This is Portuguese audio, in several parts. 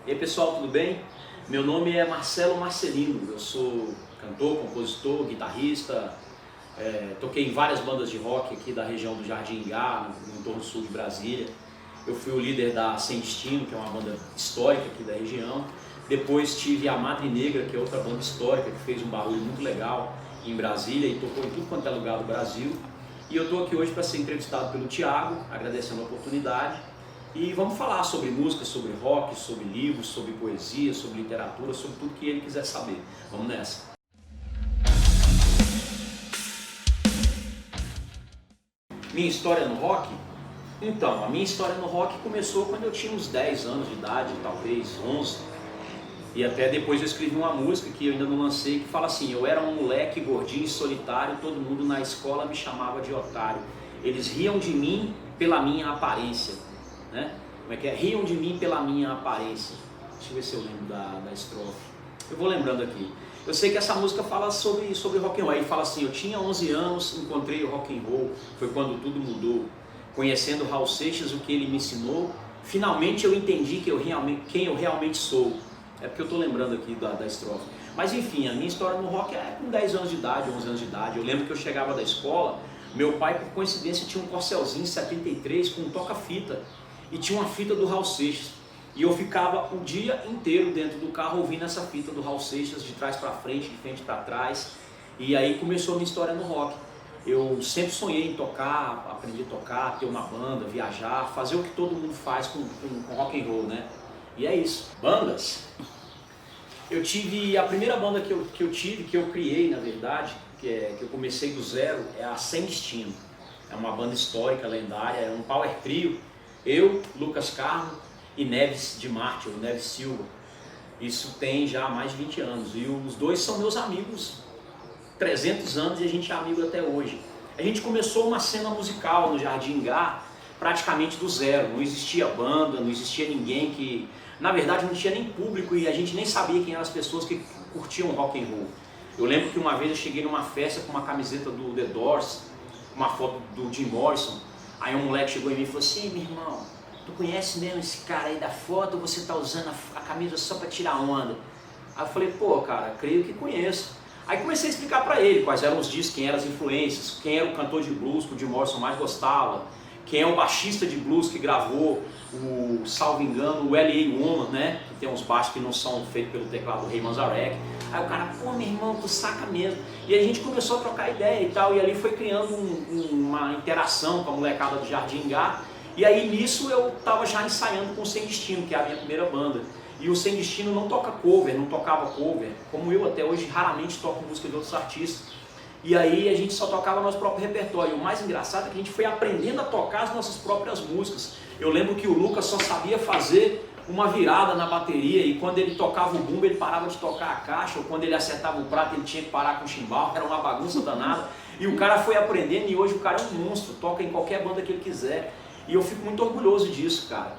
E aí pessoal, tudo bem? Meu nome é Marcelo Marcelino, eu sou cantor, compositor, guitarrista, toquei em várias bandas de rock aqui da região do Jardim Ingá, no entorno sul de Brasília. Eu fui o líder da Sem Destino, que é uma banda histórica aqui da região. Depois tive a Madre Negra, que é outra banda histórica, que fez um barulho muito legal em Brasília e tocou em tudo quanto é lugar do Brasil. E eu estou aqui hoje para ser entrevistado pelo Thiago, agradecendo a oportunidade. E vamos falar sobre música, sobre rock, sobre livros, sobre poesia, sobre literatura, sobre tudo que ele quiser saber. Vamos nessa! Minha história no rock? Então, a minha história no rock começou quando eu tinha uns 10 anos de idade, talvez 11. E até depois eu escrevi uma música que eu ainda não lancei, que fala assim: eu era um moleque gordinho e solitário, todo mundo na escola me chamava de otário. Eles riam de mim pela minha aparência. Né? Como é que é? Riam de mim pela minha aparência. Deixa eu ver se eu lembro da estrofe. Eu vou lembrando aqui. Eu sei que essa música fala sobre rock and roll. Aí fala assim: eu tinha 11 anos, encontrei o rock and roll, foi quando tudo mudou. Conhecendo Raul Seixas, o que ele me ensinou, finalmente eu entendi quem eu realmente sou. É porque eu estou lembrando aqui da estrofe. Mas enfim, a minha história no rock é com 10 anos de idade, 11 anos de idade. Eu lembro que eu chegava da escola, meu pai, por coincidência, tinha um Corcelzinho 73 com um toca-fita. E tinha uma fita do Raul Seixas. E eu ficava o dia inteiro dentro do carro ouvindo essa fita do Raul Seixas, de trás para frente, de frente para trás. E aí começou a minha história no rock. Eu sempre sonhei em tocar, aprendi a tocar, ter uma banda, viajar, fazer o que todo mundo faz com rock and roll, né? E é isso. Bandas. Eu tive, a primeira banda que eu criei, na verdade, que eu comecei do zero, é a Sem Destino. É uma banda histórica, lendária, é um power trio. Eu, Lucas Carmo e Neves de Marte, ou Neves Silva. Isso tem já mais de 20 anos. E os dois são meus amigos, 300 anos, e a gente é amigo até hoje. A gente começou uma cena musical no Jardim Ingá praticamente do zero. Não existia banda, não existia ninguém que... Na verdade não tinha nem público e a gente nem sabia quem eram as pessoas que curtiam rock and roll. Eu lembro que uma vez eu cheguei numa festa com uma camiseta do The Doors, uma foto do Jim Morrison. Aí um moleque chegou em mim e falou assim: meu irmão, tu conhece mesmo esse cara aí da foto ou você tá usando a camisa só pra tirar onda? Aí eu falei: pô, cara, creio que conheço. Aí comecei a explicar pra ele quais eram os discos, quem eram as influências, quem era o cantor de blues que o Jim Morrison mais gostava, quem é o baixista de blues que gravou o, salvo engano, o L.A. Woman, né? Que tem uns baixos que não são feitos pelo teclado do Ray Manzarek. Aí o cara: pô, meu irmão, tu saca mesmo. E a gente começou a trocar ideia e tal, e ali foi criando uma interação com a molecada do Jardim Ingá. E aí nisso eu tava já ensaiando com o Sem Destino, que é a minha primeira banda. E o Sem Destino não toca cover, não tocava cover, como eu até hoje raramente toco música de outros artistas. E aí a gente só tocava nosso próprio repertório. O mais engraçado é que a gente foi aprendendo a tocar as nossas próprias músicas. Eu lembro que o Lucas só sabia fazer uma virada na bateria, e quando ele tocava o bumbo ele parava de tocar a caixa, ou quando ele acertava o prato ele tinha que parar com o chimbal, era uma bagunça danada. E o cara foi aprendendo e hoje o cara é um monstro, toca em qualquer banda que ele quiser. E eu fico muito orgulhoso disso, cara.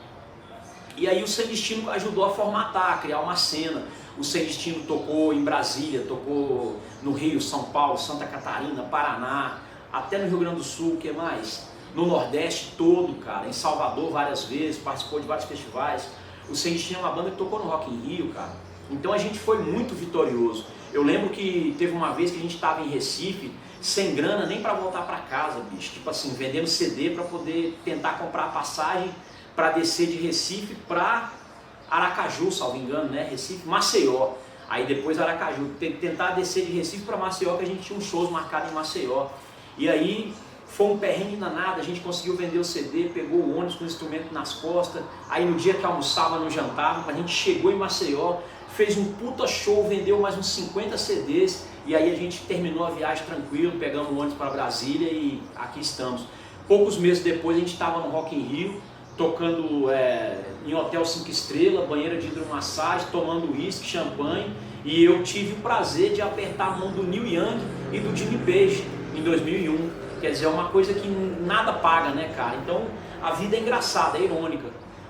E aí o Sem Destino ajudou a formatar, a criar uma cena. O Sem Destino tocou em Brasília, tocou no Rio, São Paulo, Santa Catarina, Paraná, até no Rio Grande do Sul, o que mais? No Nordeste todo, cara, em Salvador várias vezes, participou de vários festivais. O Sem Destino é uma banda que tocou no Rock in Rio, cara. Então a gente foi muito vitorioso. Eu lembro que teve uma vez que a gente estava em Recife, sem grana nem para voltar para casa, bicho. Tipo assim, vendendo CD para poder tentar comprar passagem para descer de Recife para Aracaju, salvo engano, né? Recife, Maceió. Aí depois Aracaju, tentar descer de Recife para Maceió, que a gente tinha uns shows marcados em Maceió. E aí foi um perrengue danado, a gente conseguiu vender o CD, pegou o ônibus com o instrumento nas costas. Aí no dia que almoçava, não jantava, a gente chegou em Maceió, fez um puta show, vendeu mais uns 50 CDs. E aí a gente terminou a viagem tranquilo, pegamos o ônibus para Brasília e aqui estamos. Poucos meses depois a gente estava no Rock in Rio, tocando em hotel 5 estrelas, banheira de hidromassagem, tomando uísque, champanhe, e eu tive o prazer de apertar a mão do Neil Young e do Jimmy Page em 2001. Quer dizer, é uma coisa que nada paga, né, cara? Então a vida é engraçada, é irônica.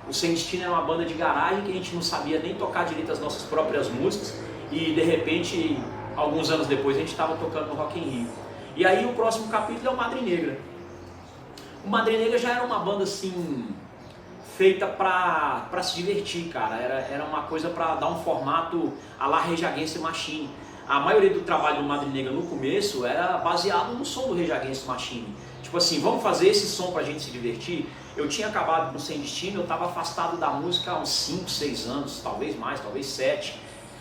O Sem Destino era uma banda de garagem que a gente não sabia nem tocar direito as nossas próprias músicas, e de repente, alguns anos depois, a gente estava tocando no Rock in Rio. E aí o próximo capítulo é o Madre Negra. O Madre Negra já era uma banda assim feita para se divertir, cara. Era uma coisa para dar um formato à la Rage Against the Machine. A maioria do trabalho do Madre Negra no começo era baseado no som do Rage Against the Machine. Tipo assim, vamos fazer esse som pra gente se divertir? Eu tinha acabado com Sem Destino, eu estava afastado da música há uns 5, 6 anos, talvez mais, talvez 7.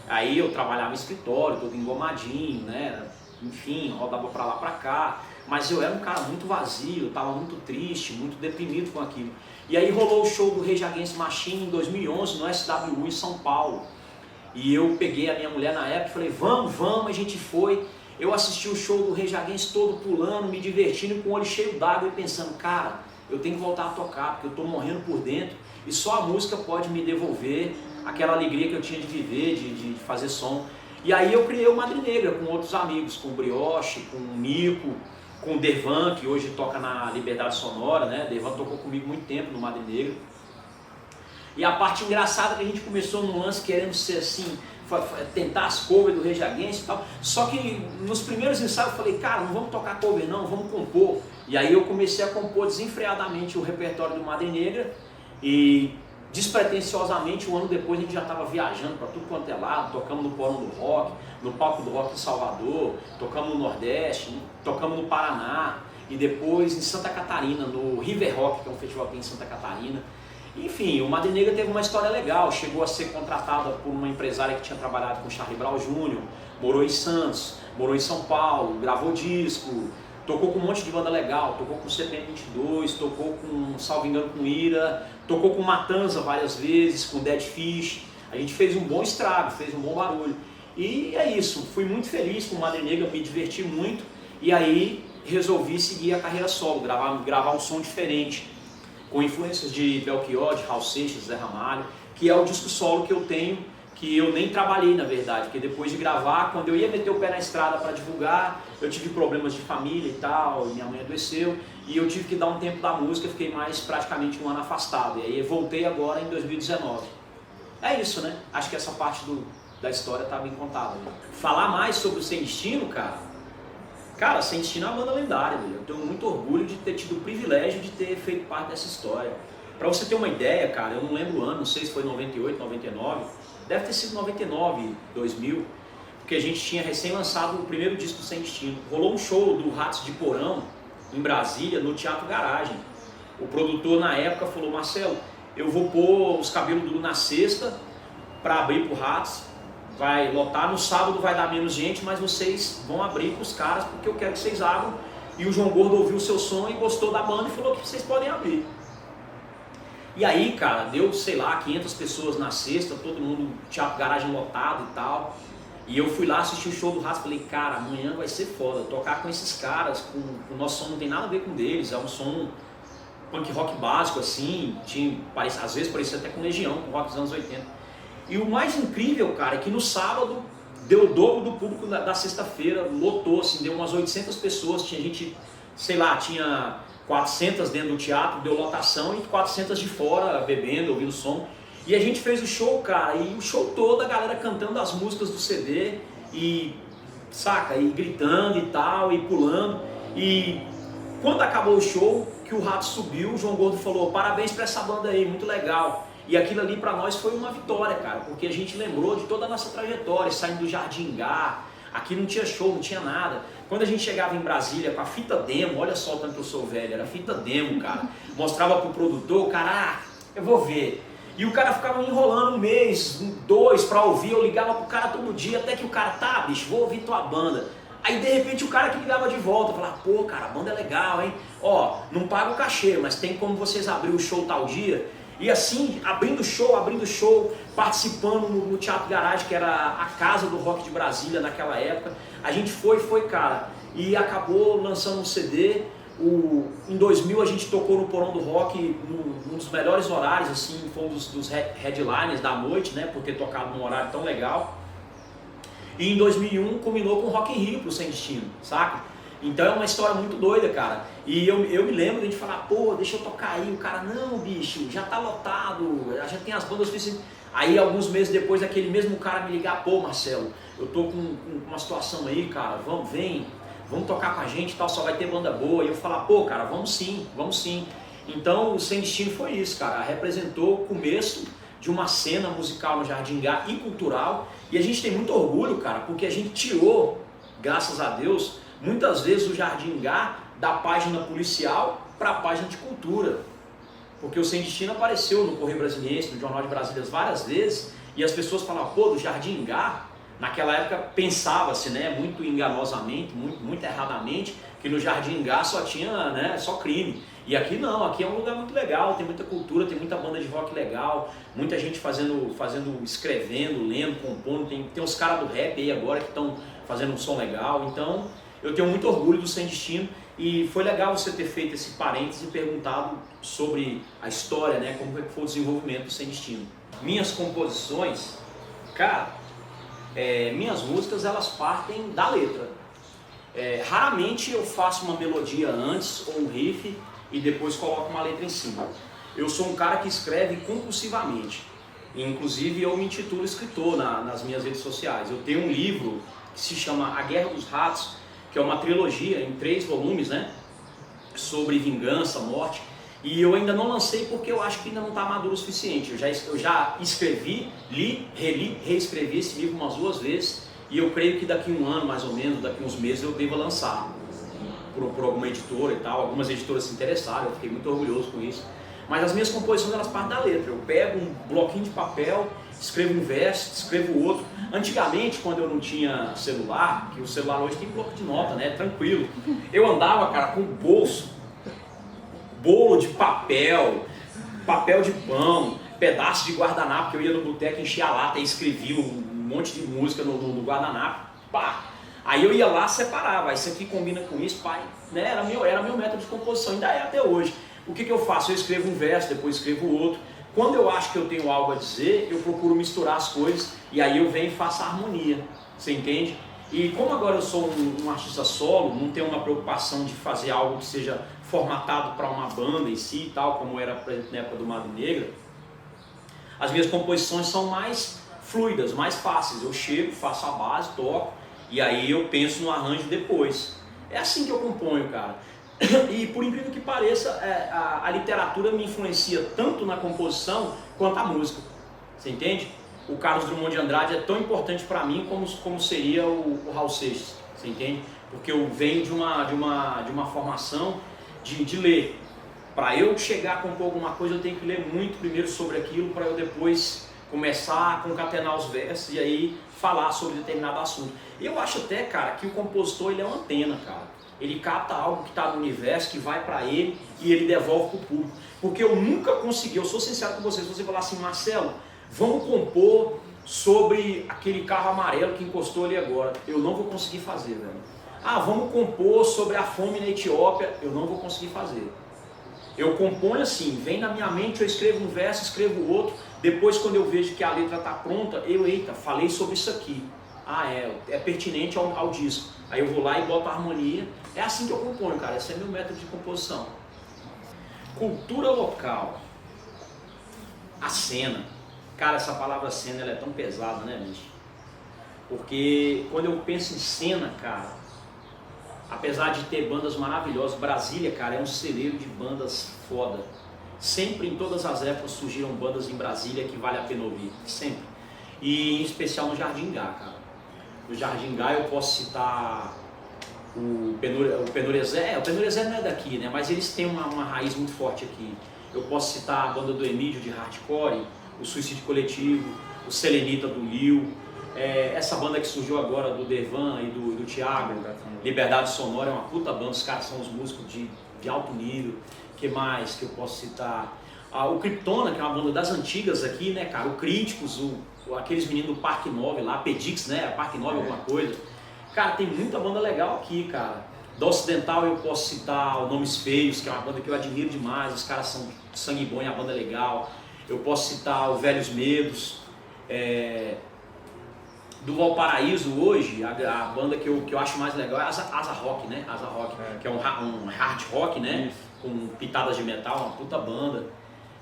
Aí eu trabalhava em escritório, todo engomadinho, né? Enfim, rodava pra lá pra cá. Mas eu era um cara muito vazio, estava muito triste, muito deprimido com aquilo. E aí rolou o show do Rage Against the Machine em 2011 no SWU em São Paulo. E eu peguei a minha mulher na época e falei, vamos, a gente foi. Eu assisti o show do Rage Against todo pulando, me divertindo, com o olho cheio d'água e pensando, cara, eu tenho que voltar a tocar, porque eu estou morrendo por dentro e só a música pode me devolver aquela alegria que eu tinha de viver, de fazer som. E aí eu criei o Madre Negra com outros amigos, com o Brioche, com o Nico, com o Dervan, que hoje toca na Liberdade Sonora, né? Dervan tocou comigo muito tempo no Madre Negra. E a parte engraçada é que a gente começou num lance querendo ser assim, tentar as covers do Rage Against e tal. Só que nos primeiros ensaios eu falei, cara, não vamos tocar cover não, vamos compor. E aí eu comecei a compor desenfreadamente o repertório do Madre Negra e despretensiosamente, um ano depois a gente já estava viajando para tudo quanto é lado, tocamos no Porão do Rock, no Palco do Rock em Salvador, tocamos no Nordeste, tocamos no Paraná e depois em Santa Catarina, no River Rock, que é um festival aqui em Santa Catarina. Enfim, o Madre Negra teve uma história legal, chegou a ser contratada por uma empresária que tinha trabalhado com Charlie Brown Jr., morou em Santos, morou em São Paulo, gravou disco, tocou com um monte de banda legal, tocou com CPM 22, tocou com, salvo engano, com Ira, tocou com Matanza várias vezes, com Dead Fish. A gente fez um bom estrago, fez um bom barulho. E é isso, fui muito feliz com o Madre Negra, me diverti muito e aí resolvi seguir a carreira solo, gravar um som diferente, com influências de Belchior, de Raul Seixas, Zé Ramalho, que é o disco solo que eu tenho, que eu nem trabalhei na verdade, porque depois de gravar, quando eu ia meter o pé na estrada para divulgar, eu tive problemas de família e tal, minha mãe adoeceu, e eu tive que dar um tempo da música, fiquei mais praticamente um ano afastado, e aí voltei agora em 2019. É isso, né? Acho que essa parte da história tá bem contada. Né? Falar mais sobre o Sem Destino, cara, Sem Destino é uma banda lendária, velho. Eu tenho muito orgulho de ter tido o privilégio de ter feito parte dessa história. Pra você ter uma ideia, cara, eu não lembro o ano, não sei se foi 98, 99, deve ter sido 99, 2000, porque a gente tinha recém lançado o primeiro disco do Sem Destino. Rolou um show do Ratos de Porão, em Brasília, no Teatro Garagem. O produtor na época falou, Marcelo, eu vou pôr os cabelos duros na sexta pra abrir pro Ratos, vai lotar, no sábado vai dar menos gente, mas vocês vão abrir pros caras porque eu quero que vocês abram. E o João Gordo ouviu o seu som e gostou da banda e falou que vocês podem abrir. E aí, cara, deu, sei lá, 500 pessoas na sexta, todo mundo, Teatro Garagem lotado e tal. E eu fui lá assistir o show do Ratos, falei, cara, amanhã vai ser foda, tocar com esses caras, com o nosso som não tem nada a ver com o deles, é um som punk rock básico assim, às vezes parecia até com Legião, com rock dos anos 80. E o mais incrível, cara, é que no sábado deu o dobro do público da sexta-feira, lotou, assim, deu umas 800 pessoas, tinha gente, sei lá, tinha 400 dentro do teatro, deu lotação, e 400 de fora, bebendo, ouvindo som. E a gente fez o show, cara, e o show todo a galera cantando as músicas do CD, e, saca, e gritando e tal, e pulando. E quando acabou o show, que o Rato subiu, o João Gordo falou, parabéns pra essa banda aí, muito legal. E aquilo ali pra nós foi uma vitória, cara, porque a gente lembrou de toda a nossa trajetória, saindo do Jardim Gá, aqui não tinha show, não tinha nada. Quando a gente chegava em Brasília com a fita demo, olha só o tanto que eu sou velho, era fita demo, cara. Mostrava pro produtor, o cara, eu vou ver. E o cara ficava me enrolando um mês, 2 pra ouvir, eu ligava pro cara todo dia, até que o cara, tá, bicho, vou ouvir tua banda. Aí de repente o cara que ligava de volta, falava, pô, cara, a banda é legal, hein? Ó, não paga o cachê, mas tem como vocês abrir o show tal dia. E assim, abrindo show, participando no Teatro Garagem, que era a casa do rock de Brasília naquela época. A gente foi, cara, e acabou lançando um CD. Em 2000 a gente tocou no Porão do Rock, num dos melhores horários, assim, foi um dos headliners da noite, né, por ter tocado num horário tão legal. E em 2001 culminou com o Rock in Rio pro Sem Destino, saca? Então é uma história muito doida, cara. E eu me lembro de a gente falar, pô, deixa eu tocar aí. O cara, não, bicho, já tá lotado, já tem as bandas suficientes. Aí alguns meses depois, aquele mesmo cara me ligar, pô, Marcelo, eu tô com uma situação aí, cara, vamos tocar com a gente e tal, só vai ter banda boa. E eu falar, pô, cara, vamos sim. Então o Sem Destino foi isso, cara, representou o começo de uma cena musical no Jardim Gá e cultural, e a gente tem muito orgulho, cara, porque a gente tirou, graças a Deus, muitas vezes o Jardim Gá da página policial para a página de cultura, porque o Sem Destino apareceu no Correio Brasiliense, no Jornal de Brasília várias vezes, e as pessoas falavam, pô, do Jardim Gá, naquela época pensava-se, né, muito enganosamente, muito erradamente, que no Jardim Gá só tinha, né, só crime. E aqui não, aqui é um lugar muito legal, tem muita cultura, tem muita banda de rock legal, muita gente escrevendo, lendo, compondo, tem uns caras do rap aí agora que estão fazendo um som legal, então eu tenho muito orgulho do Sem Destino e foi legal você ter feito esse parênteses e perguntado sobre a história, né, como foi o desenvolvimento do Sem Destino. Minhas composições, cara, minhas músicas elas partem da letra. Raramente eu faço uma melodia antes ou um riff e depois coloco uma letra em cima. Eu sou um cara que escreve compulsivamente. Inclusive eu me intitulo escritor nas minhas redes sociais. Eu tenho um livro que se chama A Guerra dos Ratos, que é uma trilogia em 3 volumes, né, sobre vingança, morte. E eu ainda não lancei porque eu acho que ainda não está maduro o suficiente. Eu já escrevi, li, reli, reescrevi esse livro umas 2 vezes e eu creio que daqui um ano, mais ou menos, daqui uns meses eu devo lançar por alguma editora e tal. Algumas editoras se interessaram, eu fiquei muito orgulhoso com isso. Mas as minhas composições elas partem da letra. Eu pego um bloquinho de papel, escrevo um verso, escrevo outro. Antigamente, quando eu não tinha celular, que o celular hoje tem bloco de nota, né? Tranquilo. Eu andava, cara, com bolso, bolo de papel, papel de pão, pedaço de guardanapo, que eu ia no boteco, enchia a lata e escrevia um monte de música no guardanapo. Pá! Aí eu ia lá, separava, isso aqui combina com isso, pai, né? Era meu método de composição, ainda é até hoje. O que eu faço? Eu escrevo um verso, depois escrevo outro. Quando eu acho que eu tenho algo a dizer, eu procuro misturar as coisas e aí eu venho e faço a harmonia, você entende? E como agora eu sou um artista solo, não tenho uma preocupação de fazer algo que seja formatado para uma banda em si e tal, como era, por exemplo, na época do Madre Negra, as minhas composições são mais fluidas, mais fáceis. Eu chego, faço a base, toco e aí eu penso no arranjo depois. É assim que eu componho, cara. E por incrível que pareça, a literatura me influencia tanto na composição quanto a música. Você entende? O Carlos Drummond de Andrade é tão importante para mim como seria o Raul Seixas. Você entende? Porque eu venho de uma formação de ler. Para eu chegar a compor alguma coisa, eu tenho que ler muito primeiro sobre aquilo para eu depois começar a concatenar os versos e aí falar sobre determinado assunto. Eu acho até, cara, que o compositor ele é uma antena, cara. Ele capta algo que está no universo, que vai para ele e ele devolve para o público. Porque eu nunca consegui, eu sou sincero com vocês, se você falar assim, Marcelo, vamos compor sobre aquele carro amarelo que encostou ali agora, eu não vou conseguir fazer, velho. Ah, vamos compor sobre a fome na Etiópia, eu não vou conseguir fazer. Eu componho assim, vem na minha mente, eu escrevo um verso, escrevo outro, depois quando eu vejo que a letra está pronta, eita, falei sobre isso aqui. Ah, é pertinente ao disco. Aí eu vou lá e boto a harmonia. É assim que eu componho, cara. Esse é meu método de composição. Cultura local. A cena. Cara, essa palavra cena ela é tão pesada, né, bicho? Porque quando eu penso em cena, cara, apesar de ter bandas maravilhosas, Brasília, cara, é um celeiro de bandas foda. Sempre, em todas as épocas, surgiram bandas em Brasília que vale a pena ouvir. Sempre. E em especial no Jardim Gá, cara. No Jardim Gá eu posso citar o Penurezé. O Penurezé não é daqui, né? Mas eles têm uma raiz muito forte aqui. Eu posso citar a banda do Emílio de hardcore, o Suicídio Coletivo, o Selenita do Lil, essa banda que surgiu agora do Devan e do Thiago, Liberdade Sonora, é uma puta banda, os caras são os músicos de alto nível. Que mais que eu posso citar? O Kryptona, que é uma banda das antigas aqui, né, cara? O Críticos, aqueles meninos do Parque 9 lá, Pedix, né? Parque 9 alguma coisa. Cara, tem muita banda legal aqui, cara. Da Ocidental eu posso citar o Nomes Feios, que é uma banda que eu admiro demais. Os caras são sangue bom e a banda é legal. Eu posso citar o Velhos Medos. Do Valparaíso hoje, a banda que eu acho mais legal é Asa Rock, né? Asa Rock, que é um hard rock, né? Isso. Com pitadas de metal, uma puta banda.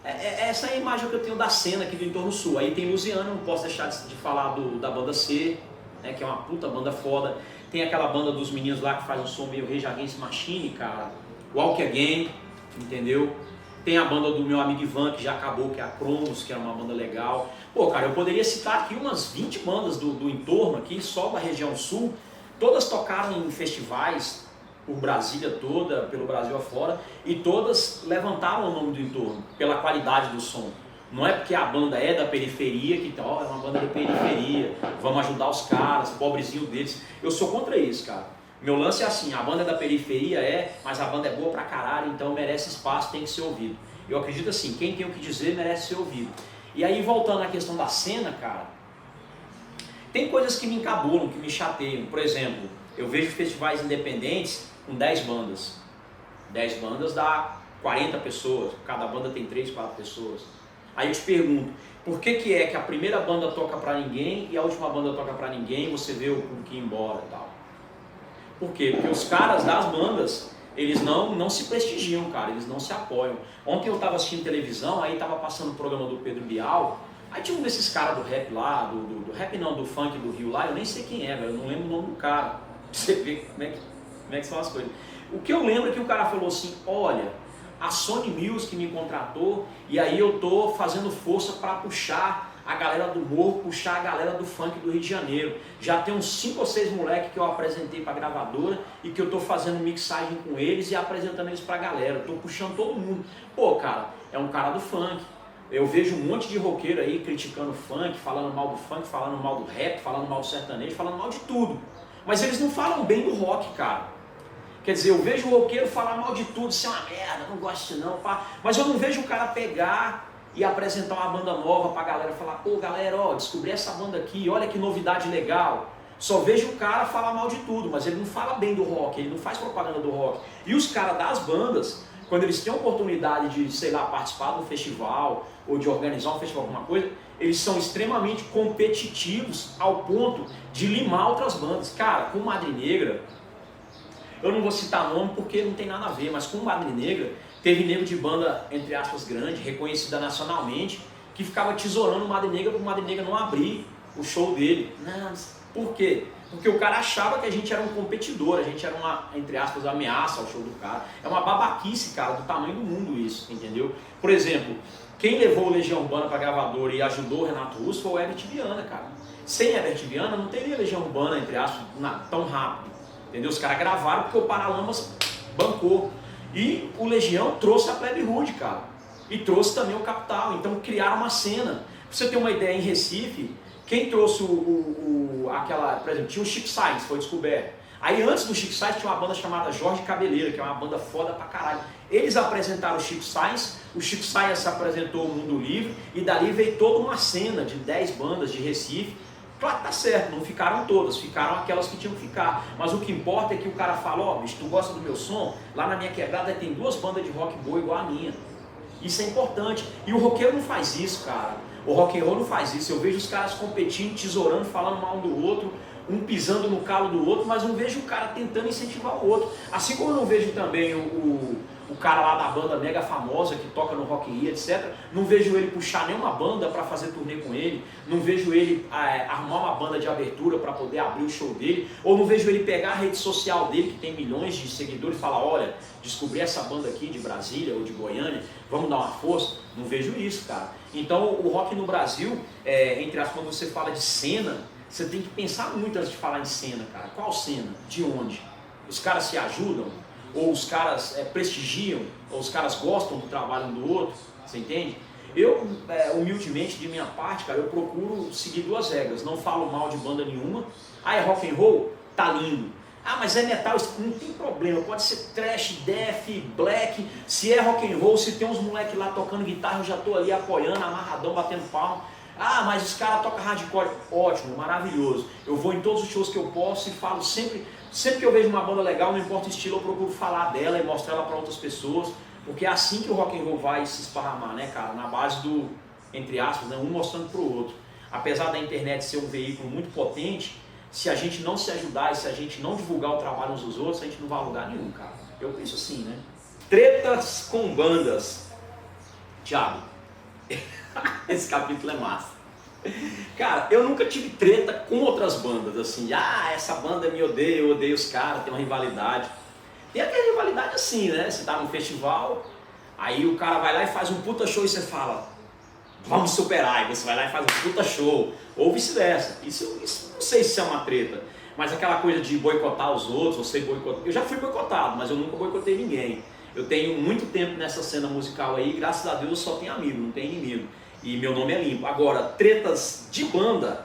Essa é a imagem que eu tenho da cena aqui do entorno sul. Aí tem Luziano, não posso deixar de falar da banda C, né, que é uma puta banda foda. Tem aquela banda dos meninos lá que faz um som meio Rage Against the Machine, cara. Walk Again, entendeu? Tem a banda do meu amigo Ivan, que já acabou, que é a Cronos, que era uma banda legal. Pô, cara, eu poderia citar aqui umas 20 bandas do entorno aqui, só da região sul. Todas tocaram em festivais por Brasília toda, pelo Brasil afora, e todas levantaram o nome do entorno, pela qualidade do som. Não é porque a banda é da periferia que é uma banda da periferia, vamos ajudar os caras, pobrezinho deles. Eu sou contra isso, cara. Meu lance é assim, a banda é da periferia mas a banda é boa pra caralho, então merece espaço, tem que ser ouvido. Eu acredito assim, quem tem o que dizer merece ser ouvido. E aí, voltando à questão da cena, cara, tem coisas que me encabulam, que me chateiam. Por exemplo, eu vejo festivais independentes com 10 bandas. 10 bandas dá 40 pessoas, cada banda tem 3, 4 pessoas. Aí eu te pergunto, por que é que a primeira banda toca pra ninguém e a última banda toca pra ninguém e você vê o público ir embora e tal? Por quê? Porque os caras das bandas, eles não se prestigiam, cara, eles não se apoiam. Ontem eu tava assistindo televisão, aí tava passando o programa do Pedro Bial, aí tinha um desses caras do rap lá, do rap não, do funk do Rio lá, eu nem sei quem é, velho, eu não lembro o nome do cara, pra você ver como é que são as coisas. O que eu lembro é que o cara falou assim, olha, a Sony Music me contratou e aí eu tô fazendo força para puxar a galera do morro, puxar a galera do funk do Rio de Janeiro. Já tem uns 5 ou 6 moleques que eu apresentei pra gravadora e que eu tô fazendo mixagem com eles e apresentando eles pra galera. Eu tô puxando todo mundo. Pô, cara, é um cara do funk. Eu vejo um monte de roqueiro aí criticando funk, falando mal do funk, falando mal do rap, falando mal do sertanejo, falando mal de tudo. Mas eles não falam bem do rock, cara. Quer dizer, eu vejo o roqueiro falar mal de tudo, isso é uma merda, não gosto não, pá. Mas eu não vejo o cara pegar e apresentar uma banda nova pra galera, falar, pô galera, ó, descobri essa banda aqui, olha que novidade legal. Só vejo o cara falar mal de tudo, mas ele não fala bem do rock, ele não faz propaganda do rock. E os caras das bandas, quando eles têm a oportunidade de, sei lá, participar de um festival, ou de organizar um festival, alguma coisa, eles são extremamente competitivos ao ponto de limar outras bandas. Cara, com Madre Negra, eu não vou citar nome porque não tem nada a ver, mas com Madre Negra, teve nego de banda, entre aspas, grande, reconhecida nacionalmente, que ficava tesourando o Madre Negra para o Madre Negra não abrir o show dele. Não, por quê? Porque o cara achava que a gente era um competidor, a gente era uma, entre aspas, ameaça ao show do cara. É uma babaquice, cara, do tamanho do mundo isso, entendeu? Por exemplo, quem levou o Legião Urbana para gravadora e ajudou o Renato Russo foi o Herbert Viana, cara. Sem Herbert Viana não teria Legião Urbana, entre aspas, tão rápido. Entendeu? Os caras gravaram porque o Paralamas bancou. E o Legião trouxe a Plebe Rude, cara. E trouxe também o Capital. Então criaram uma cena. Pra você ter uma ideia, em Recife, quem trouxe por exemplo, tinha o Chico Sainz, foi descoberto. Aí antes do Chico Sainz tinha uma banda chamada Jorge Cabeleira, que é uma banda foda pra caralho. Eles apresentaram o Chico Sainz se apresentou ao Mundo Livre, e dali veio toda uma cena de 10 bandas de Recife. Claro que tá certo, não ficaram todas, ficaram aquelas que tinham que ficar. Mas o que importa é que o cara fala, ó, bicho, tu gosta do meu som? Lá na minha quebrada tem 2 bandas de rock boa igual a minha. Isso é importante. E o roqueiro não faz isso, cara. O rock and roll não faz isso. Eu vejo os caras competindo, tesourando, falando mal um do outro, um pisando no calo do outro, mas não vejo o cara tentando incentivar o outro. Assim como eu não vejo também o cara lá da banda mega famosa que toca no Rock in Rio, etc. Não vejo ele puxar nenhuma banda para fazer turnê com ele, não vejo ele arrumar uma banda de abertura para poder abrir o show dele, ou não vejo ele pegar a rede social dele, que tem milhões de seguidores, e falar, olha, descobri essa banda aqui de Brasília ou de Goiânia, vamos dar uma força. Não vejo isso, cara. Então o rock no Brasil, entre as quando você fala de cena, você tem que pensar muito antes de falar em cena, cara. Qual cena? De onde? Os caras se ajudam? Ou os caras prestigiam? Ou os caras gostam do trabalho um do outro? Você entende? Eu, humildemente, de minha parte, cara, eu procuro seguir 2 regras. Não falo mal de banda nenhuma. Ah, é rock and roll? Tá lindo. Ah, mas é metal? Não tem problema. Pode ser trash, death, black. Se é rock and roll, se tem uns moleques lá tocando guitarra, eu já tô ali apoiando, amarradão, batendo palma. Ah, mas os caras tocam hardcore. Ótimo, maravilhoso. Eu vou em todos os shows que eu posso e falo sempre que eu vejo uma banda legal, não importa o estilo, eu procuro falar dela e mostrar ela para outras pessoas, porque é assim que o rock and roll vai se esparramar, né, cara? Na base do, entre aspas, né, um mostrando pro outro. Apesar da internet ser um veículo muito potente, se a gente não se ajudar e se a gente não divulgar o trabalho uns dos outros, a gente não vai a lugar nenhum, cara. Eu penso assim, né? Tretas com bandas. Thiago, esse capítulo é massa. Cara, eu nunca tive treta com outras bandas, assim, essa banda me odeia, eu odeio os caras, tem uma rivalidade. Tem aquela rivalidade assim, né? Você tá num festival, Aí o cara vai lá e faz um puta show e você fala, vamos superar, e você vai lá e faz um puta show, ou vice-versa. Isso não sei se é uma treta, mas aquela coisa de boicotar os outros, você boicotar. Eu já fui boicotado, mas eu nunca boicotei ninguém. Eu tenho muito tempo nessa cena musical aí, graças a Deus eu só tenho amigo, não tenho inimigo. E meu nome é limpo. Agora, tretas de banda,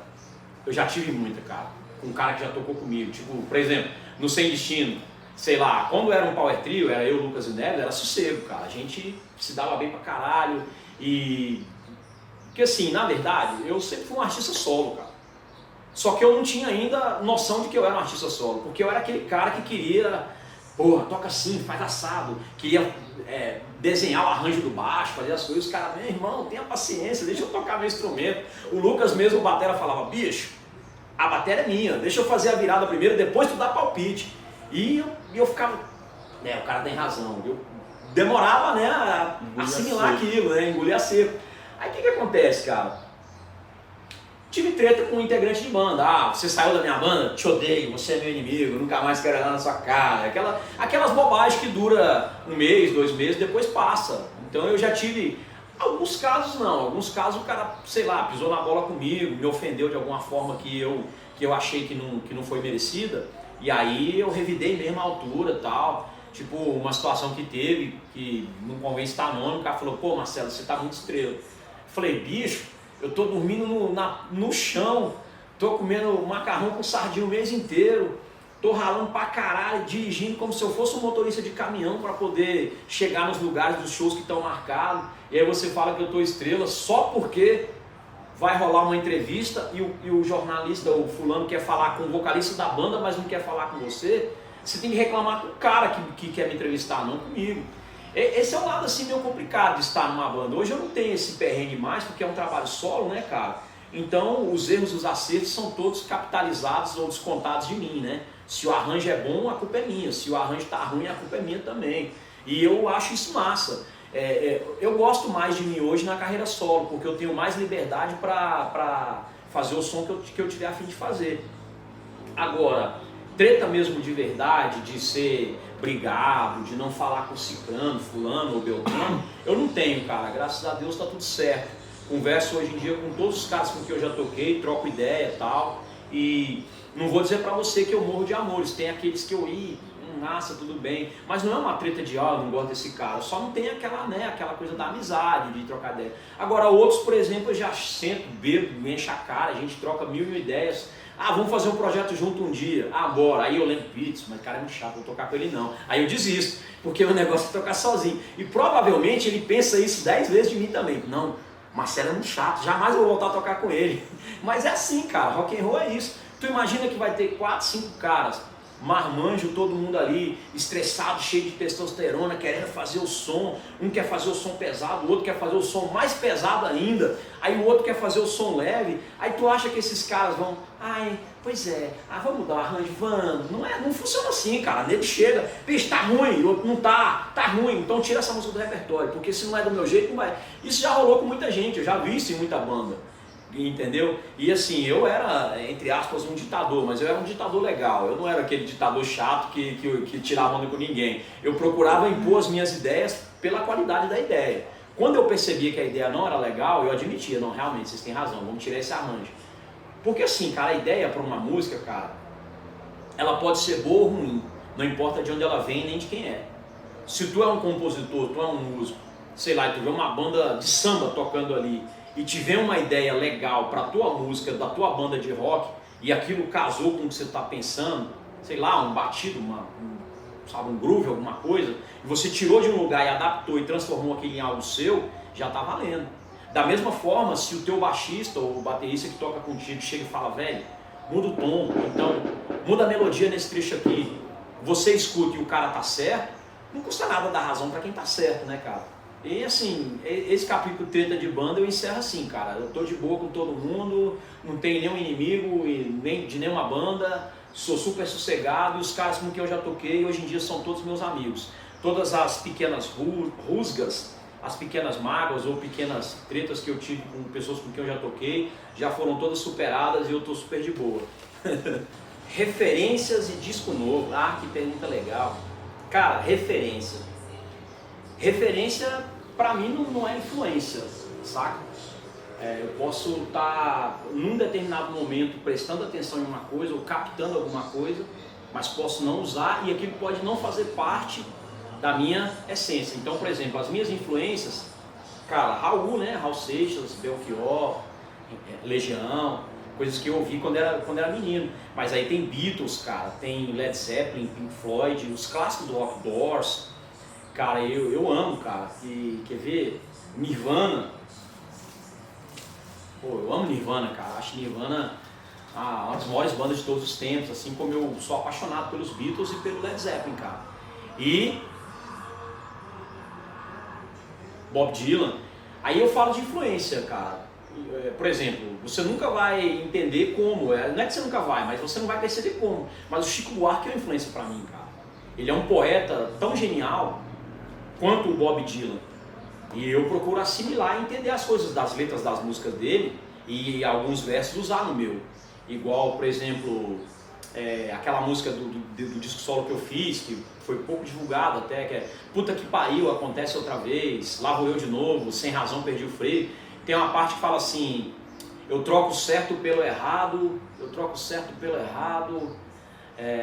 eu já tive muita, cara. Com um cara que já tocou comigo. Tipo, por exemplo, no Sem Destino, sei lá, quando era um power trio, era eu, Lucas e Neves, era sossego, cara. A gente se dava bem pra caralho. E... Porque assim, na verdade, eu sempre fui um artista solo, cara. Só que eu não tinha ainda noção de que eu era um artista solo. Porque eu era aquele cara que queria... Porra, toca assim, faz assado. Queria desenhar o arranjo do baixo, fazer as coisas. Os caras, meu irmão, tenha paciência, deixa eu tocar meu instrumento. O Lucas mesmo, o batera, falava, bicho, a bateria é minha, deixa eu fazer a virada primeiro, depois tu dá palpite. E eu ficava, o cara tem razão. Eu demorava, né, a assimilar aquilo, né, engolir a seco. Aí o que acontece, cara? Tive treta com um integrante de banda. Ah, você saiu da minha banda? Te odeio, você é meu inimigo, nunca mais quero olhar na sua cara. Aquelas bobagens que dura 1 mês, 2 meses, depois passa. Então eu já tive, alguns casos não, alguns casos o cara, sei lá, pisou na bola comigo, me ofendeu de alguma forma que eu achei que não foi merecida. E aí eu revidei mesmo a altura e tal. Tipo, uma situação que teve, que não convém citar nome, o cara falou, pô Marcelo, você tá muito estrela. Eu falei, bicho, eu tô dormindo no chão, tô comendo macarrão com sardinha o mês inteiro, tô ralando pra caralho, dirigindo como se eu fosse um motorista de caminhão para poder chegar nos lugares dos shows que estão marcados. E aí você fala que eu tô estrela só porque vai rolar uma entrevista e o jornalista, o fulano, quer falar com o vocalista da banda, mas não quer falar com você. Você tem que reclamar com o cara que quer me entrevistar, não comigo. Esse é um lado assim meio complicado de estar numa banda. Hoje eu não tenho esse perrengue mais, porque é um trabalho solo, né, cara? Então os erros e os acertos são todos capitalizados ou descontados de mim, né? Se o arranjo é bom, a culpa é minha. Se o arranjo tá ruim, a culpa é minha também. E eu acho isso massa. Eu gosto mais de mim hoje na carreira solo, porque eu tenho mais liberdade para fazer o som que eu tiver a fim de fazer. Agora, treta mesmo de verdade, de ser brigado, de não falar com ciclano, fulano ou beltrano, eu não tenho, cara. Graças a Deus tá tudo certo. Converso hoje em dia com todos os caras com que eu já toquei, troco ideia e tal. E não vou dizer pra você que eu morro de amores. Tem aqueles que eu nossa, tudo bem. Mas não é uma treta de, eu não gosto desse cara. Só não tem aquela coisa da amizade, de trocar ideia. Agora outros, por exemplo, eu já sento, bebo, me enche a cara, a gente troca mil ideias. Ah, vamos fazer um projeto junto um dia. Ah, bora. Aí eu lembro, mas o cara é muito chato, vou tocar com ele não. Aí eu desisto, porque o negócio é tocar sozinho. E provavelmente ele pensa isso 10 vezes de mim também. Não, Marcelo é muito chato, jamais eu vou voltar a tocar com ele. Mas é assim, cara, rock and roll é isso. Tu imagina que vai ter 4, 5 caras, marmanjo, todo mundo ali, estressado, cheio de testosterona, querendo fazer o som. Um quer fazer o som pesado, o outro quer fazer o som mais pesado ainda. Aí o outro quer fazer o som leve. Aí tu acha que esses caras vão, pois é, vamos mudar o arranjo, vamos. Não funciona assim, cara. Nele chega, bicho, tá ruim, o outro não tá ruim, então tira essa música do repertório, porque se não é do meu jeito, não vai. Isso já rolou com muita gente, eu já vi isso em muita banda. Entendeu? E assim, eu era, entre aspas, um ditador, mas eu era um ditador legal. Eu não era aquele ditador chato que tirava onda com ninguém. Eu procurava impor as minhas ideias pela qualidade da ideia. Quando eu percebia que a ideia não era legal, eu admitia, não, realmente, vocês têm razão, vamos tirar esse arranjo. Porque assim, cara, a ideia para uma música, cara, ela pode ser boa ou ruim, não importa de onde ela vem nem de quem é. Se tu é um compositor, tu é um músico, sei lá, tu vê uma banda de samba tocando ali, e tiver uma ideia legal para a tua música, da tua banda de rock, e aquilo casou com o que você está pensando, sei lá, um batido, um groove, alguma coisa, e você tirou de um lugar e adaptou e transformou aquilo em algo seu, já está valendo. Da mesma forma, se o teu baixista ou o baterista que toca contigo chega e fala, velho, muda o tom, então muda a melodia nesse trecho aqui, você escuta e o cara tá certo, não custa nada dar razão para quem tá certo, né, cara? E assim, esse capítulo treta de banda eu encerro assim, cara. Eu tô de boa com todo mundo, não tenho nenhum inimigo nem de nenhuma banda, sou super sossegado e os caras com quem eu já toquei hoje em dia são todos meus amigos. Todas as pequenas rusgas, as pequenas mágoas ou pequenas tretas que eu tive com pessoas com quem eu já toquei, já foram todas superadas e eu tô super de boa. Referências e disco novo. Ah, que pergunta legal. Cara, referência. Referência, pra mim, não é influência, saca? Eu posso estar, num determinado momento, prestando atenção em uma coisa ou captando alguma coisa, mas posso não usar e aquilo pode não fazer parte da minha essência. Então, por exemplo, as minhas influências, cara, Raul, né? Raul Seixas, Belchior, Legião, coisas que eu ouvi quando era menino. Mas aí tem Beatles, cara, tem Led Zeppelin, Pink Floyd, os clássicos do rock, Doors. Cara, eu amo, cara. E quer ver? Nirvana. Pô, eu amo Nirvana, cara. Acho Nirvana uma das maiores bandas de todos os tempos, assim como eu sou apaixonado pelos Beatles e pelo Led Zeppelin, cara. E Bob Dylan. Aí eu falo de influência, cara. Por exemplo, você nunca vai entender como, não é que você nunca vai, mas você não vai perceber como. Mas o Chico Buarque é uma influência pra mim, cara. Ele é um poeta tão genial quanto o Bob Dylan. E eu procuro assimilar e entender as coisas das letras das músicas dele e alguns versos usar no meu. Igual, por exemplo, aquela música do disco solo que eu fiz, que foi pouco divulgado até, que é Puta que pariu, acontece outra vez, lá vou eu de novo, sem razão perdi o freio. Tem uma parte que fala assim, eu troco o certo pelo errado,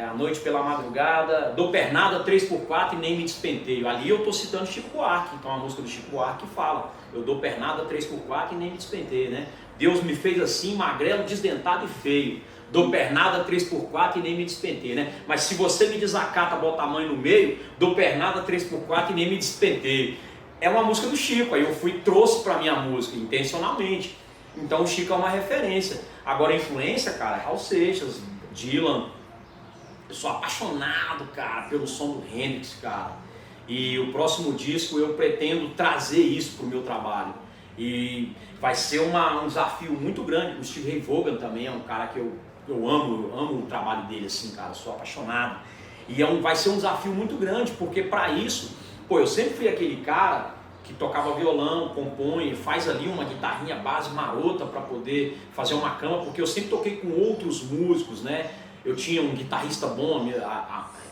a noite pela madrugada, dou pernada 3x4 e nem me despenteio. Ali eu estou citando Chico Buarque, então a música do Chico Buarque fala, eu dou pernada 3x4 e nem me despenteio, né? Deus me fez assim, magrelo, desdentado e feio. Dou pernada 3x4 e nem me despenteio, né? Mas se você me desacata, bota a mãe no meio, dou pernada 3x4 e nem me despenteio. É uma música do Chico, aí eu trouxe pra minha música, intencionalmente. Então o Chico é uma referência. Agora a influência, cara, é Raul Seixas, Dylan. Eu sou apaixonado, cara, pelo som do Hendrix, cara. E o próximo disco eu pretendo trazer isso pro meu trabalho. E vai ser um desafio muito grande. O Steve Ray Vaughan também é um cara que eu amo o trabalho dele, assim, cara, sou apaixonado. E vai ser um desafio muito grande, porque para isso, pô, eu sempre fui aquele cara que tocava violão, compõe, faz ali uma guitarrinha base marota para poder fazer uma cama, porque eu sempre toquei com outros músicos, né? Eu tinha um guitarrista bom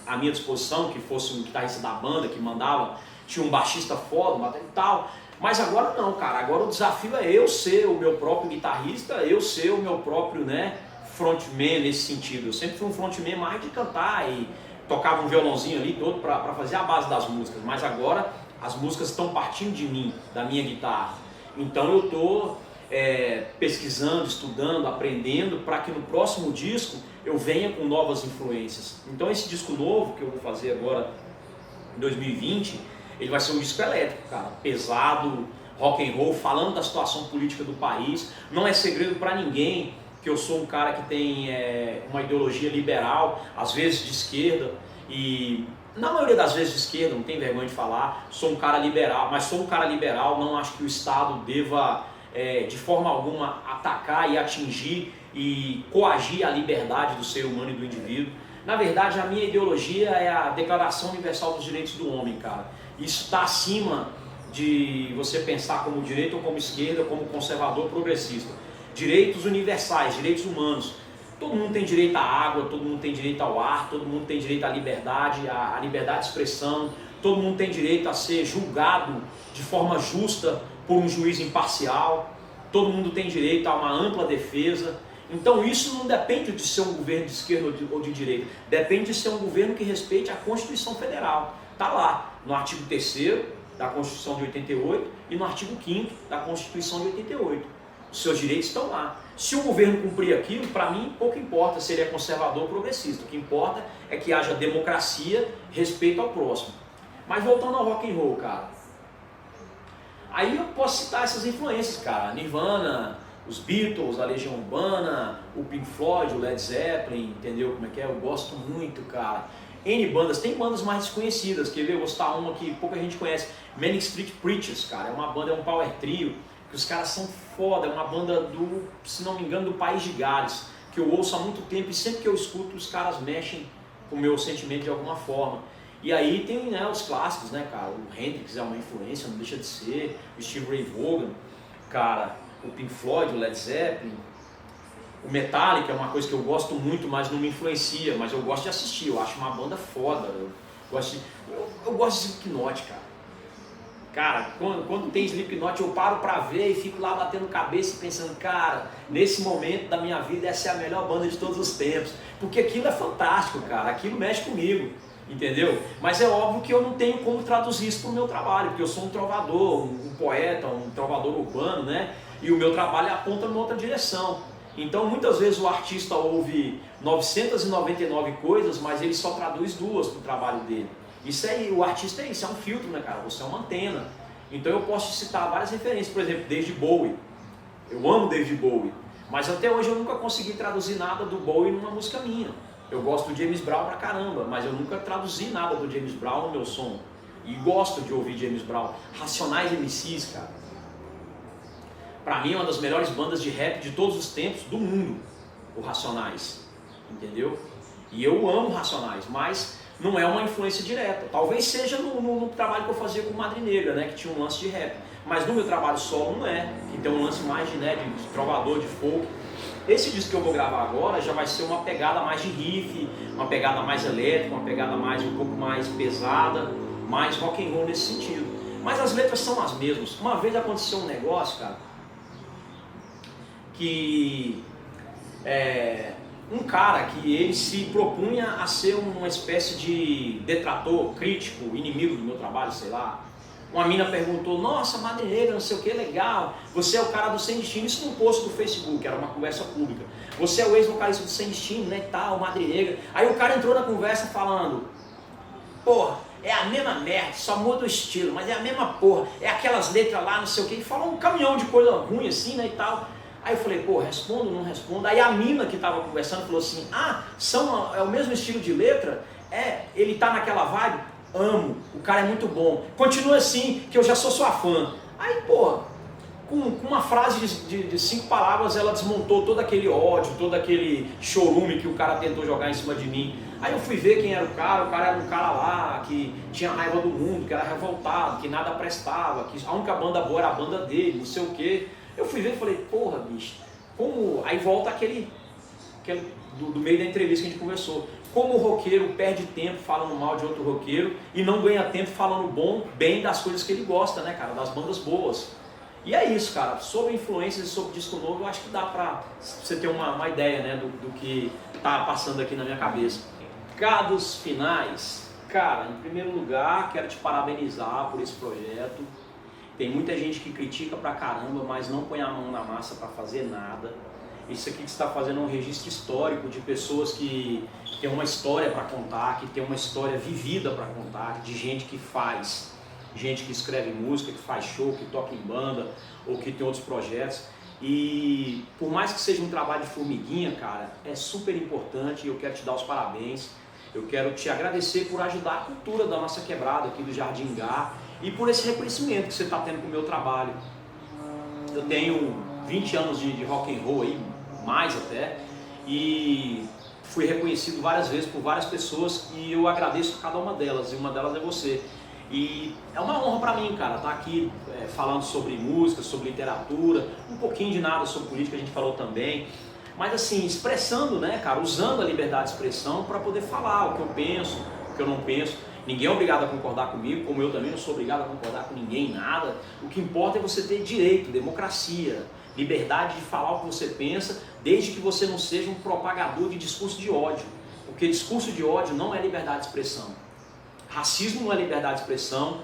à minha disposição, que fosse um guitarrista da banda, que mandava, tinha um baixista foda, um baterista e tal. Mas agora não, cara, agora o desafio é eu ser o meu próprio guitarrista, eu ser o meu próprio, né, frontman nesse sentido. Eu sempre fui um frontman mais de cantar e tocava um violãozinho ali todo para fazer a base das músicas, mas agora as músicas estão partindo de mim, da minha guitarra. Então eu estou pesquisando, estudando, aprendendo para que no próximo disco eu venha com novas influências. Então esse disco novo que eu vou fazer agora em 2020, ele vai ser um disco elétrico, cara, pesado, rock and roll, falando da situação política do país. Não é segredo para ninguém que eu sou um cara que tem uma ideologia liberal, às vezes de esquerda, e na maioria das vezes de esquerda, não tem vergonha de falar, sou um cara liberal, mas sou um cara liberal, não acho que o Estado deva de forma alguma atacar e atingir e coagir a liberdade do ser humano e do indivíduo. Na verdade, a minha ideologia é a Declaração Universal dos Direitos do Homem, cara. Isso está acima de você pensar como direita ou como esquerda, como conservador progressista. Direitos universais, direitos humanos. Todo mundo tem direito à água, todo mundo tem direito ao ar, todo mundo tem direito à liberdade de expressão, todo mundo tem direito a ser julgado de forma justa por um juiz imparcial, todo mundo tem direito a uma ampla defesa. Então isso não depende de ser um governo de esquerda ou de direita, depende de ser um governo que respeite a Constituição Federal. Está lá, no artigo 3º da Constituição de 88 e no artigo 5º da Constituição de 88. Os seus direitos estão lá. Se o governo cumprir aquilo, para mim pouco importa se ele é conservador ou progressista. O que importa é que haja democracia, respeito ao próximo. Mas voltando ao rock and roll, cara. Aí eu posso citar essas influências, cara. Nirvana, os Beatles, a Legião Urbana, o Pink Floyd, o Led Zeppelin, entendeu como é que é? Eu gosto muito, cara. N bandas, tem bandas mais desconhecidas, quer ver? Eu vou citar uma que pouca gente conhece, Manic Street Preachers, cara. É uma banda, é um power trio, que os caras são foda, é uma banda do, se não me engano, do País de Gales, que eu ouço há muito tempo e sempre que eu escuto os caras mexem com o meu sentimento de alguma forma. E aí tem, né, os clássicos, né, cara, o Hendrix é uma influência, não deixa de ser, o Steve Ray Vaughan, cara, o Pink Floyd, o Led Zeppelin, o Metallica é uma coisa que eu gosto muito, mas não me influencia, mas eu gosto de assistir, eu acho uma banda foda, eu gosto de Slipknot, cara. Cara, quando tem Slipknot eu paro pra ver e fico lá batendo cabeça e pensando, cara, nesse momento da minha vida essa é a melhor banda de todos os tempos. Porque aquilo é fantástico, cara, aquilo mexe comigo, entendeu? Mas é óbvio que eu não tenho como traduzir isso pro meu trabalho, porque eu sou um trovador, um poeta, um trovador urbano, né? E o meu trabalho aponta numa outra direção. Então muitas vezes o artista ouve 999 coisas, mas ele só traduz 2 pro trabalho dele. Isso aí, o artista é isso, é um filtro, né, cara? Você é uma antena. Então eu posso citar várias referências, por exemplo, David Bowie. Eu amo David Bowie, mas até hoje eu nunca consegui traduzir nada do Bowie numa música minha. Eu gosto do James Brown pra caramba, mas eu nunca traduzi nada do James Brown no meu som. E gosto de ouvir James Brown. Racionais MCs, cara. Pra mim é uma das melhores bandas de rap de todos os tempos do mundo, o Racionais. Entendeu? E eu amo Racionais, mas não é uma influência direta. Talvez seja no trabalho que eu fazia com Madre Negra, né, que tinha um lance de rap. Mas no meu trabalho solo não é, que tem um lance mais de trovador, de folk. Esse disco que eu vou gravar agora já vai ser uma pegada mais de riff, uma pegada mais elétrica, uma pegada mais um pouco mais pesada, mais rock and roll nesse sentido. Mas as letras são as mesmas. Uma vez aconteceu um negócio, cara, que um cara que ele se propunha a ser uma espécie de detrator, crítico, inimigo do meu trabalho, sei lá. Uma mina perguntou, nossa, Madre Negra, não sei o que, legal, você é o cara do Sem Destino, isso num post do Facebook, era uma conversa pública. Você é o ex-vocalista do Sem Destino, né, tal, Madre Negra. Aí o cara entrou na conversa falando, porra, é a mesma merda, só muda o estilo, mas é a mesma porra, é aquelas letras lá, não sei o que, e falou um caminhão de coisa ruim assim, né, e tal. Aí eu falei, pô, respondo, não respondo. Aí a mina que estava conversando falou assim, é o mesmo estilo de letra? Ele tá naquela vibe? Amo, o cara é muito bom. Continua assim, que eu já sou sua fã. Aí, pô, com uma frase de 5 palavras, ela desmontou todo aquele ódio, todo aquele chorume que o cara tentou jogar em cima de mim. Aí eu fui ver quem era o cara era um cara lá que tinha raiva do mundo, que era revoltado, que nada prestava, que a única banda boa era a banda dele, não sei o quê. Eu fui ver e falei, porra, bicho, como... Aí volta aquele do meio da entrevista que a gente conversou. Como o roqueiro perde tempo falando mal de outro roqueiro e não ganha tempo falando bem das coisas que ele gosta, né, cara, das bandas boas. E é isso, cara, sobre influências e sobre disco novo, eu acho que dá pra você ter uma ideia, né, do que tá passando aqui na minha cabeça. Recados finais. Cara, em primeiro lugar, quero te parabenizar por esse projeto. Tem muita gente que critica pra caramba, mas não põe a mão na massa pra fazer nada. Isso aqui que você está fazendo é um registro histórico de pessoas que têm uma história para contar, que tem uma história vivida para contar, de gente que faz, gente que escreve música, que faz show, que toca em banda ou que tem outros projetos. E por mais que seja um trabalho de formiguinha, cara, é super importante e eu quero te dar os parabéns. Eu quero te agradecer por ajudar a cultura da nossa quebrada aqui do Jardim Gá e por esse reconhecimento que você está tendo com o meu trabalho. Eu tenho 20 anos de rock and roll aí, mais até, e fui reconhecido várias vezes por várias pessoas e eu agradeço a cada uma delas, e uma delas é você. E é uma honra pra mim, cara, estar aqui falando sobre música, sobre literatura, um pouquinho de nada sobre política a gente falou também, mas assim, expressando, né, cara, usando a liberdade de expressão para poder falar o que eu penso, o que eu não penso. Ninguém é obrigado a concordar comigo, como eu também não sou obrigado a concordar com ninguém em nada. O que importa é você ter direito, democracia, liberdade de falar o que você pensa, desde que você não seja um propagador de discurso de ódio. Porque discurso de ódio não é liberdade de expressão. Racismo não é liberdade de expressão,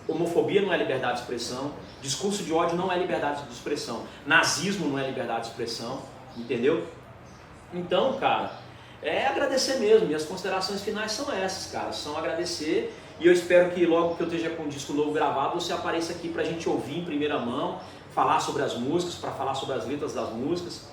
homofobia não é liberdade de expressão, discurso de ódio não é liberdade de expressão, nazismo não é liberdade de expressão, entendeu? Então, cara, é agradecer mesmo, e as considerações finais são essas, cara, são agradecer, e eu espero que logo que eu esteja com um disco novo gravado, você apareça aqui pra gente ouvir em primeira mão, falar sobre as músicas, para falar sobre as letras das músicas.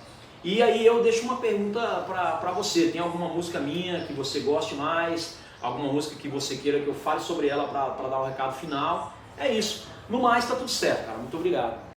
E aí eu deixo uma pergunta pra você, tem alguma música minha que você goste mais, alguma música que você queira que eu fale sobre ela para dar um recado final? É isso, no mais tá tudo certo, cara, muito obrigado.